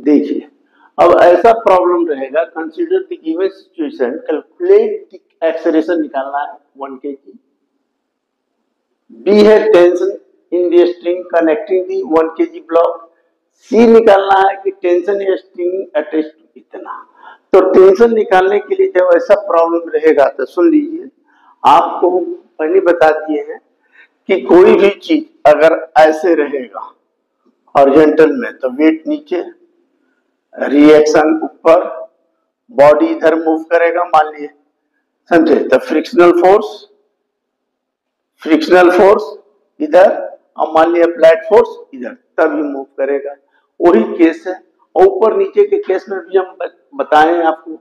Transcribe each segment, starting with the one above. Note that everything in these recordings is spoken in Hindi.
देखिए अब ऐसा प्रॉब्लम रहेगा, consider the given situation, calculate the acceleration निकालना है 1 kg, बी है tension in the string connecting the 1 kg block, C निकालना है कि tension in string attach to इतना। तो टेंशन निकालने के लिए जब ऐसा प्रॉब्लम रहेगा तो सुन लीजिए, आपको पहले बता दिए हैं कि कोई भी चीज अगर ऐसे रहेगा हॉरिजॉन्टल में तो वेट नीचे, रिएक्शन ऊपर, बॉडी इधर मूव करेगा मान लिए, समझे? तो फ्रिक्शनल फोर्स इधर और मान लिया अप्लाइड फोर्स इधर, तभी मूव करेगा। वही केस है। ऊपर नीचे के केस में भी हम बताएं आपको।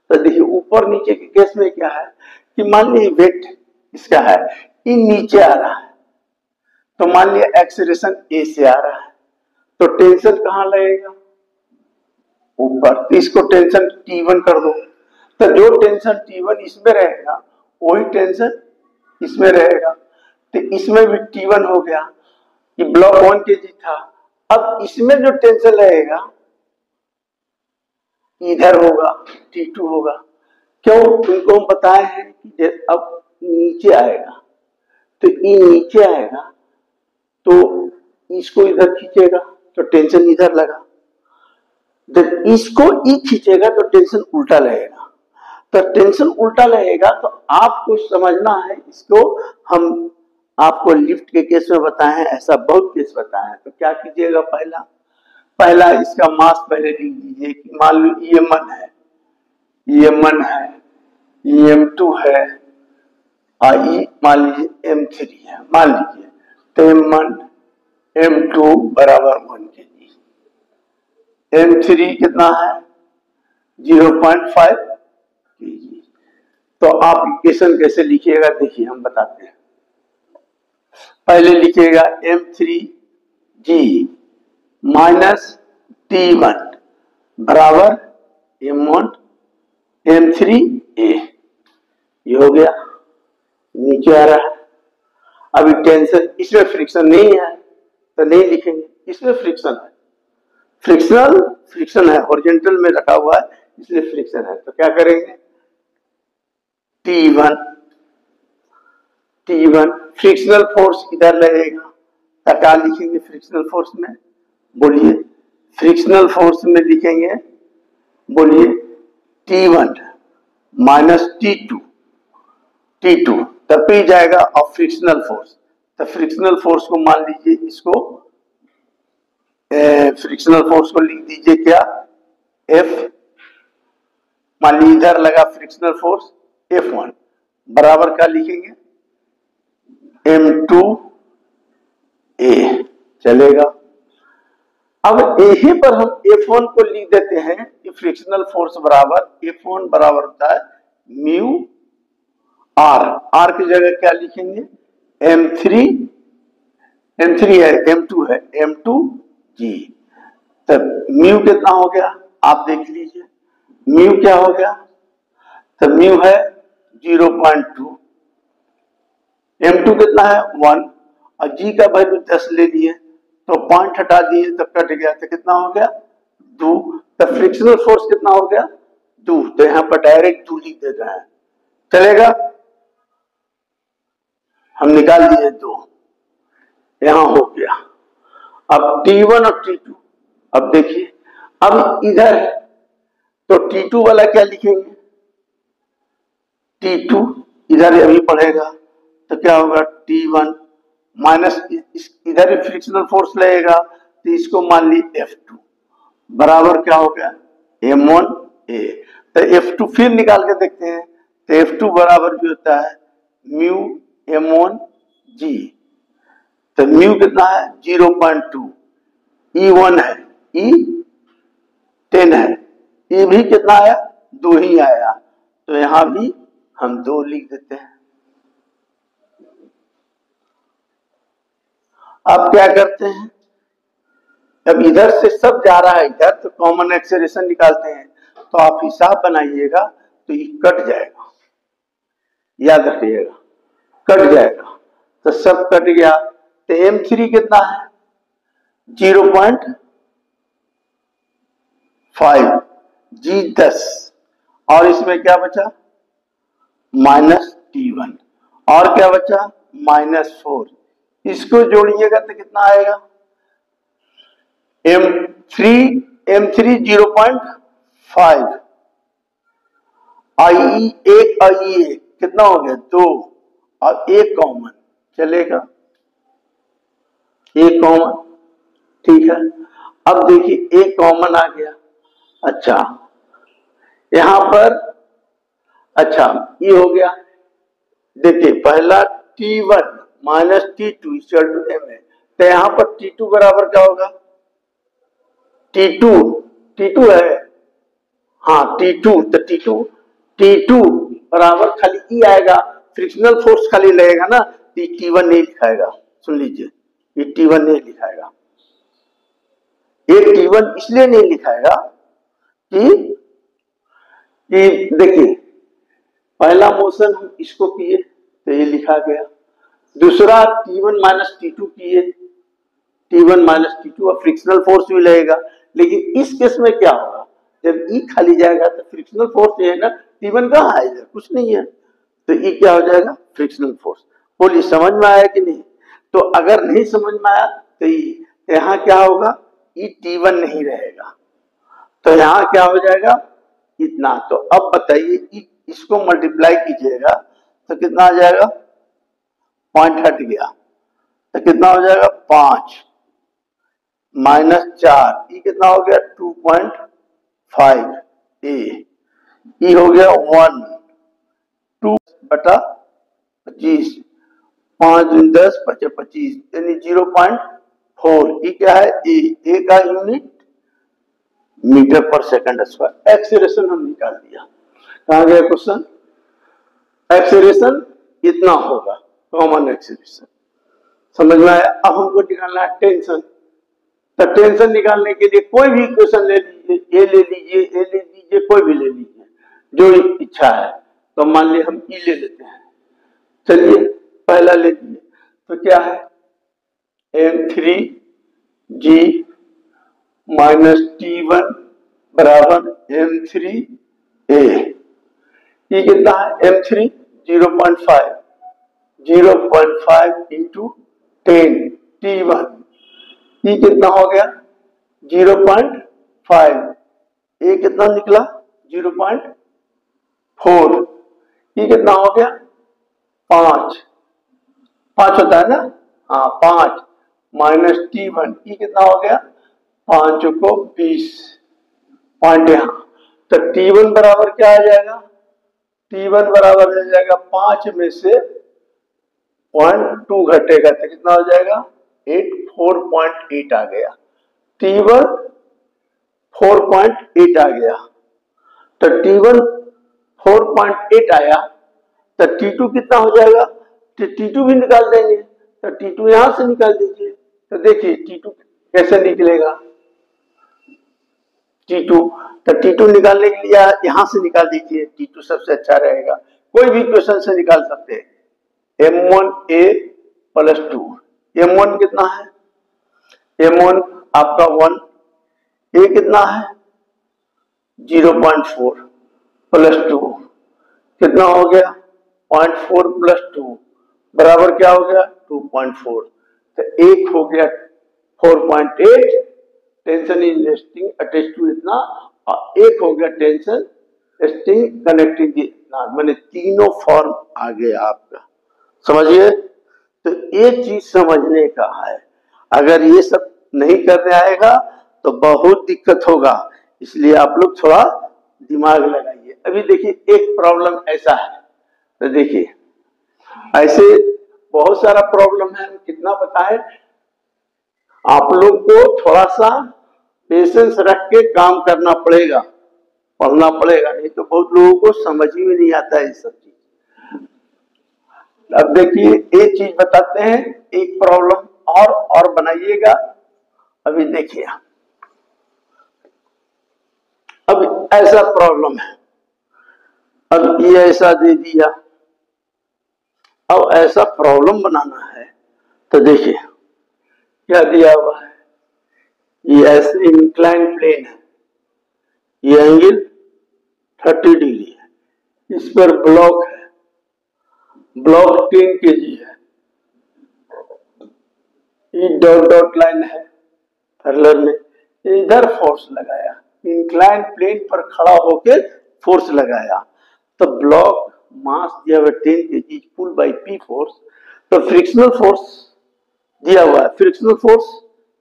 तो देखिए ऊपर नीचे के केस में क्या है कि मान लीजिए वेट इसका है, ये नीचे आ रहा है, तो मान लिया एक्सेलरेशन ए से आ रहा है, तो टेंशन कहाँ लगेगा? ऊपर। तो इसको टेंशन T1 कर दो, तो जो टेंशन T1 इसमें रहेगा वही टेंशन इसमें रहेगा, तो इसमें भी T1 हो गया। ये ब्लॉक 1 kg था, अब इसमें जो टेंशन लगेगा इधर होगा, T2 होगा। क्यों? तुमको हम बताए हैं कि अब नीचे आएगा, तो ये नीचे आएगा तो इसको इधर खींचेगा तो टेंशन इधर लगा, जब इसको ई खींचेगा तो टेंशन उल्टा लगेगा। तो टेंशन उल्टा लगेगा तो आपको समझना है इसको। हम आपको लिफ्ट के केस में बताए हैं, ऐसा बहुत केस बताए हैं। तो क्या कीजिएगा, पहला इसका मास पहले लिख दीजिए कि मान लो EM1 है, EM1 है, EM2 है और मान लीजिए M3 है, मान लीजिए। तो M1 M2 बराबर 1 kg, M3 कितना है 0.5 kg। तो आप इक्वेशन कैसे लिखिएगा देखिए हम बताते हैं। पहले लिखिएगा M3G माइनस T1 बराबर M1 M3A, ये हो गया, नीचे आ रहा है। अभी टेंशन, इसमें फ्रिक्शन नहीं है तो नहीं लिखेंगे, इसमें फ्रिक्शन है, फ्रिक्शन है, हॉरिजॉन्टल में रखा हुआ है इसलिए फ्रिक्शन है। तो क्या करेंगे, T1 फ्रिक्शनल फोर्स इधर लगेगा, तो क्या लिखेंगे फ्रिक्शनल फोर्स में, बोलिए फ्रिक्शनल फोर्स में लिखेंगे, बोलिए T1 माइनस T2 तब पे जाएगा और फ्रिक्शनल फोर्स। तो फ्रिक्शनल फोर्स को मान लीजिए, इसको फ्रिक्शनल फोर्स को लिख दीजिए क्या, F, मान लीजिए इधर लगा फ्रिक्शनल फोर्स F1 बराबर क्या लिखेंगे M2A, चलेगा। अब यहीं पर हम F1 को लिख देते हैं कि फ्रिक्शनल फोर्स बराबर F1 बराबर होता है म्यू R की जगह क्या लिखेंगे M3 है, M2 है, M2G। तब म्यू कितना हो गया आप देख लीजिए, म्यू क्या हो गया, तो म्यू है 0.2, M2 कितना है 1 और G का वैल्यू 10 ले लिए, तो पॉइंट हटा दिए तो कट गया, तो कितना हो गया 2। तो फ्रिक्शनल फोर्स कितना हो गया 2, तो यहां पर डायरेक्ट 2 लिख देते हैं, चलेगा। हम निकाल दिए 2, यहां हो गया। अब T1 और T2, अब देखिए अब इधर है तो T2 वाला क्या लिखेंगे, T2 इधर अभी पढ़ेगा तो क्या होगा T1 माइनस इधर फ्रिक्शनल फोर्स लगेगा तो इसको मान ली F2 बराबर क्या हो गया M1A। तो F2 फिर निकाल के देखते हैं, तो F2 बराबर भी होता है म्यू M1G। तो म्यू कितना है 0.2, E1 है, E10 है, E भी कितना आया 2 ही आया, तो यहां भी हम 2 लिख देते हैं। अब क्या करते हैं, जब इधर से सब जा रहा है इधर तो कॉमन एक्सेलरेशन निकालते हैं, तो आप हिसाब बनाइएगा तो ये कट जाएगा, याद रखिएगा कट जाएगा, तो सब कट गया। तो M3 कितना है 0.2, 5, G 10 और इसमें क्या बचा -T1 और क्या बचा -4। इसको जोड़िएगा तो कितना आएगा M3 0.5 IE 1 IE 1 कितना हो गया 2 और 1 कॉमन चलेगा 1 कॉमन ठीक है। अब देखिए 1 कॉमन आ गया। अच्छा यहां पर अच्छा ये हो गया। देखिए पहला T1 -T2 m है तो यहां पर T2 बराबर क्या होगा T2 है हाँ T2 तो T2 बराबर खाली E आएगा फ्रिक्शनल फोर्स खाली लगेगा ना T1 नहीं लिखाएगा। सुन लीजिए ये T1 नहीं लिखाएगा। ये T1 इसलिए नहीं लिखाएगा कि देखिए पहला मोशन हम इसको किए तो ये लिखा गया। दूसरा T1 -T2 किए T1 -T2 और फ्रिक्शनल फोर्स भी लगेगा। लेकिन इस केस में क्या होगा जब E खाली जाएगा तो फ्रिक्शनल फोर्स ये है ना T1 कहाँ है इधर कुछ नहीं है तो E क्या हो जाएगा फ्रिक्शनल फोर्स। बोलिए समझ में आया कि नहीं। तो अगर नहीं समझ में आया तो यहाँ क्या होगा E T1 नहीं रहेगा तो यहाँ क्या हो जाएगा इतना। तो अब बताइए इसको मल्टीप्लाई कीजिएगा तो कितना आ जाएगा पॉइंट हट गया तो कितना हो जाएगा 5 -4 ये कितना हो गया 2.5 ए हो गया 1 2/25 5 10 25 यानी 0.4 ये क्या है ए का यूनिट मीटर पर सेकंड स्क्वायर। एक्सेलरेशन हम निकाल दिया। कहां गया क्वेश्चन एक्सेलरेशन इतना होगा कॉमन एक्सेलरेशन समझ में आया। अब हमको निकालना है टेंशन। तो टेंशन निकालने के लिए कोई भी इक्वेशन ले लीजिए ए ले लीजिए कोई भी ले लीजिए जो इच्छा है। तो मान लीजिए हम ई ले लेते हैं। चलिए पहला ले लीजिए तो क्या है M3G -T1 बराबर M3A। ये कितना है M3 0.5 इंटू 10 T1 ये कितना हो गया 0.5 ये कितना निकला 0.4 ये कितना हो गया 5 होता है ना हाँ 5 -T1 ये कितना हो गया 5 को 20 पॉइंट यहाँ। तो T1 बराबर क्या आ जाएगा T1 बराबर आ जाएगा 5 में से 0.2 घटेगा तो कितना हो जाएगा 4.8 आ गया। T1 4.8 आ गया तो T1 4.8 आया तो T2 कितना हो जाएगा तो T2 भी निकाल देंगे तो T2 यहां से निकाल दीजिए। तो देखिए T2 कैसे निकलेगा T2 तो T2 निकालने के लिए यहां से निकाल दीजिए T2 सबसे अच्छा रहेगा। कोई भी क्वेश्चन से निकाल सकते हैं। M1A + 2 M1 कितना है M1 आपका 1 A कितना है 0.4 + 2 कितना हो गया 0.4 + 2 बराबर क्या हो गया 2.4 तो एक हो गया 4.8 tension is resting attach to इतना और एक हो गया टेंशन रेस्टिंग कनेक्टिंग इतना मैंने तीनों फॉर्म आ गया आपका समझिए। तो एक चीज समझने का है अगर ये सब नहीं करने आएगा तो बहुत दिक्कत होगा इसलिए आप लोग थोड़ा दिमाग लगाइए। अभी देखिए एक प्रॉब्लम ऐसा है तो देखिए ऐसे बहुत सारा प्रॉब्लम है कितना बताएं आप लोग को थोड़ा सा पेशेंस रख के काम करना पड़ेगा पढ़ना पड़ेगा नहीं तो बहुत लोगों को समझ ही में नहीं आता है ये सब चीज। अब देखिए एक चीज बताते हैं एक प्रॉब्लम और बनाइएगा। अभी देखिए अब ऐसा प्रॉब्लम है अब ये ऐसा दे दिया अब ऐसा प्रॉब्लम बनाना है तो देखिए क्या दिया हुआ है ये ऐसे इंक्लाइन प्लेन है ये एंगल 30 डिग्री है। इस पर ब्लॉक है, ब्लॉक 10 kg है। ये डॉट डॉट लाइन है पैरेलल में। इधर फोर्स लगाया, इंक्लाइन प्लेन पर खड़ा होकर फोर्स लगाया, तो ब्लॉक मास दिया हुआ 10 kg pull by P force, तो फ्रिक्शनल फोर्स दिया हुआ है। फ्रिक्शनल फोर्स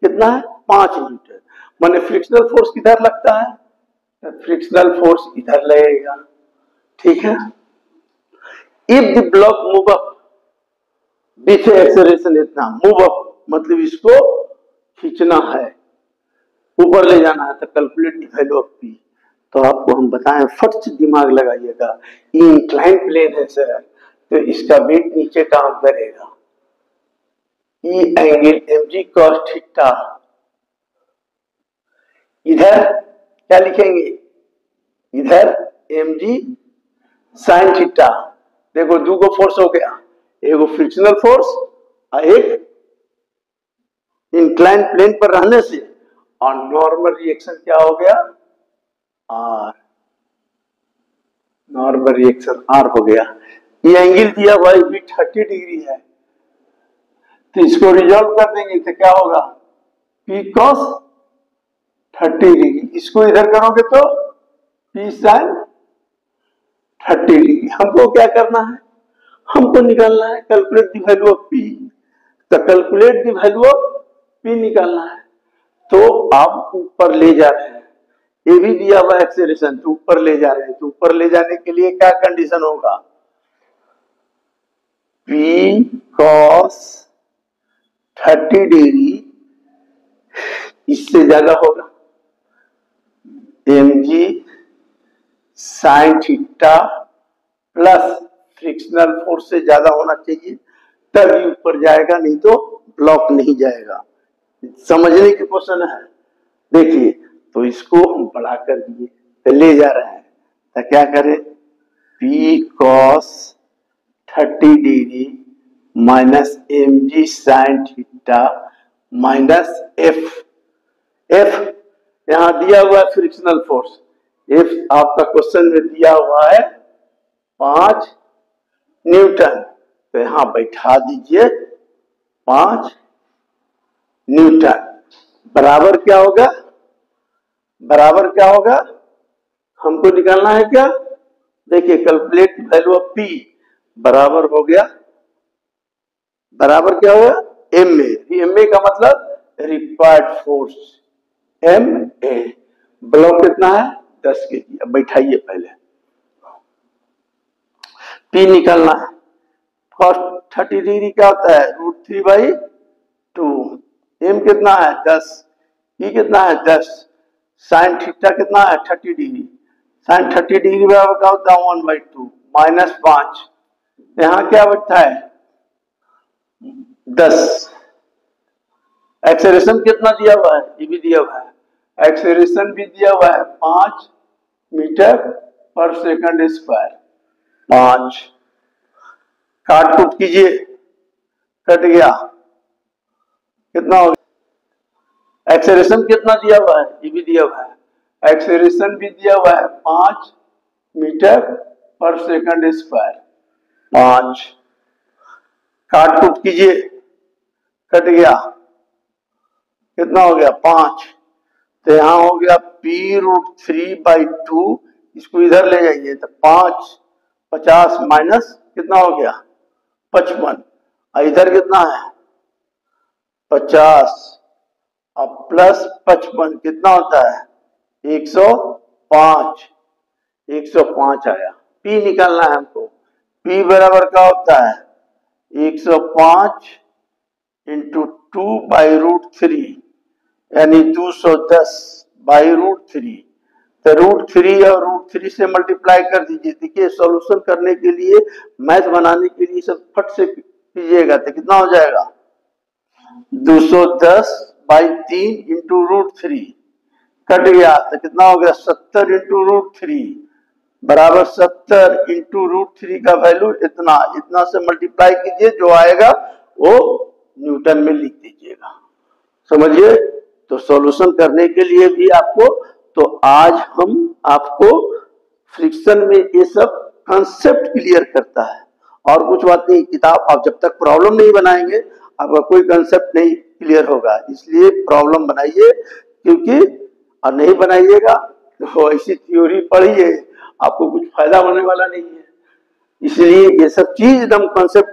कितना है? 5 न्यूटन। माने फ्रिक्शनल फोर्स किधर लगता है? तो फ्रिक्शनल फोर्स इधर लगेगा, ठीक है। If the block move up with acceleration इतना, मूव अप मतलब इसको खींचना है, ऊपर ले जाना है, तो calculate the value of P. तो आपको हम बताएं, फट से दिमाग लगाइएगा, ये इंक्लाइन प्लेन है सर, तो इसका वेट नीचे काम करेगा। E angle mg cos theta, इधर क्या लिखेंगे? इधर mg sin थीटा। देखो दो को फोर्स हो गया, एगो फ्रिक्शनल फोर्स और एक इंक्लाइन प्लेन पर रहने से, और नॉर्मल रिएक्शन क्या हो गया? आर, नॉर्मल रिएक्शन आर हो गया। ये एंगल दिया हुआ भी 30 डिग्री है, तो इसको रिजॉल्व कर देंगे तो क्या होगा? P cos 30 degree. इसको इधर करोगे तो P sin 30 डिग्री। हमको क्या करना है? हमको निकालना है calculate the value of P। तो calculate the value of P निकालना है, तो आप ऊपर ले जा रहे हैं, ये भी दिया हुआ एक्सेलरेशन, तो ऊपर ले जा रहे हैं, तो ऊपर ले जाने के लिए क्या कंडीशन होगा? P cos 30 डिग्री इससे ज्यादा होगा mg sin theta plus frictional force से ज्यादा होना चाहिए, तभी ऊपर जाएगा, नहीं तो ब्लॉक नहीं जाएगा। समझने की क्वेश्चन है। देखिए, तो इसको हम बढ़ा कर दिए, तो ले जा रहे हैं, तो क्या करें? P cos 30 degree minus mg sin theta minus f। f यहां दिया हुआ है फ्रिक्शनल फोर्स, f आपका क्वेश्चन में दिया हुआ है 5 न्यूटन, तो यहां बैठा दीजिए 5 न्यूटन। बराबर क्या होगा? बराबर क्या होगा? हमको निकालना है क्या? देखिए, कैलकुलेट वैल्यू ऑफ P बराबर हो गया, बराबर क्या होगा? MA। MA का मतलब रिक्वायर्ड फोर्स, MA। ब्लॉक कितना है? 10 kg। अब बैठाइए, पहले P निकालना है। cos 30 डिग्री क्या होता है? √3/2। M कितना है? 10। E कितना है? 10। साइन थीटा कितना है? 30 डिग्री। साइन 30 डिग्री बराबर क्या होता है? 1/2 माइनस 5। यहां क्या बैठा है? 10। एक्सेलरेशन कितना दिया हुआ है? ये भी दिया हुआ है, एक्सेलरेशन भी दिया हुआ है 5 मीटर पर सेकंड स्क्वायर। 5 काट कूट कीजिए, कट गया, कितना हो गया? एक्सेलरेशन कितना दिया हुआ है? ये भी दिया हुआ है, एक्सेलरेशन भी दिया हुआ है 5 मीटर पर सेकंड स्क्वायर। 5 काट कूट कीजिए, कट गया, कितना हो गया? 5। तो यहां हो गया P√3/2। इसको इधर ले जाइए, तो 5 50 माइनस कितना हो गया? 55। इधर कितना है? 50 अब प्लस 55 कितना होता है? 105। 105 आया। P निकालना है हमको। P बराबर क्या होता है? 105 इंटू 2/√3 यानी 210 √3। तो √3 और √3 से मल्टीप्लाई कर दीजिए। देखिए, सॉल्यूशन करने के लिए, मैथ बनाने के लिए सब फट से कीजिएगा, तो कितना हो जाएगा? 210/3 इंटू √3 कट गया, तो कितना हो गया? 70 इंटू √3 बराबर 70 इंटू √3 का वैल्यू इतना, इतना से मल्टीप्लाई कीजिए, जो आएगा वो न्यूटन में लिख दीजिएगा। समझिए, तो सॉल्यूशन करने के लिए भी आपको तो आज हम आपको फ्रिक्शन में ये सब कॉन्सेप्ट क्लियर करता है और कुछ बात नहीं। किताब आप जब तक प्रॉब्लम नहीं बनाएंगे आपका कोई कंसेप्ट नहीं क्लियर होगा, इसलिए प्रॉब्लम बनाइए, क्योंकि और नहीं बनाइएगा तो ऐसी थ्योरी पढ़िए आपको कुछ फायदा होने वाला नहीं है। इसलिए ये सब चीज एकदम कॉन्सेप्ट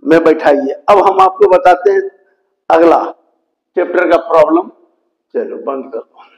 में बैठाइए। अब हम आपको बताते हैं अगला चैप्टर का प्रॉब्लम। चलो बंद करो।